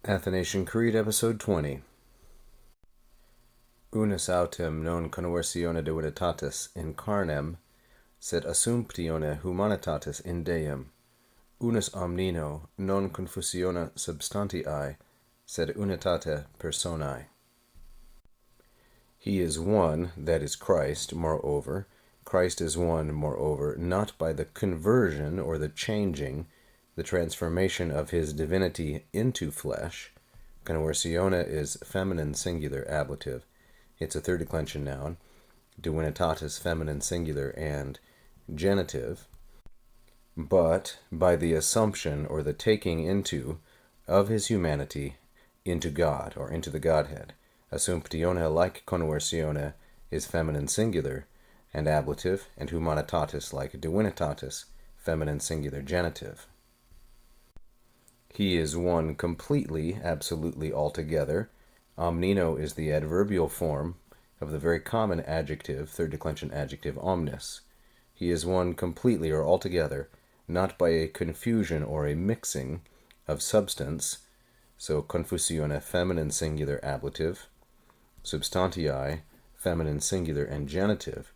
Athanasian Creed, Episode 20. Unus autem non conversione divinitatis in carnem, sed assumptione humanitatis in Deum. Unus omnino non confusione substantiae, sed unitate personae. He is one, that is Christ, moreover. Christ is one, moreover, not by the conversion or the changing, the transformation of his divinity into flesh. Conversione is feminine singular ablative. It's a third declension noun. Divinitatis feminine singular and genitive. But by the assumption or the taking into of his humanity into God or into the Godhead. Assumptione, like conversione, is feminine singular and ablative, and humanitatis, like divinitatis, feminine singular genitive. He is one completely, absolutely, altogether. Omnino is the adverbial form of the very common adjective, third declension adjective, omnis. He is one completely or altogether, not by a confusion or a mixing of substance, so confusione, feminine singular ablative, substantiae, feminine singular and genitive.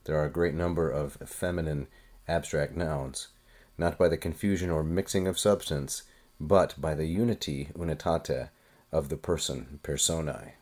There are a great number of feminine abstract nouns, not by the confusion or mixing of substance, but by the unity, unitate, of the person, personae.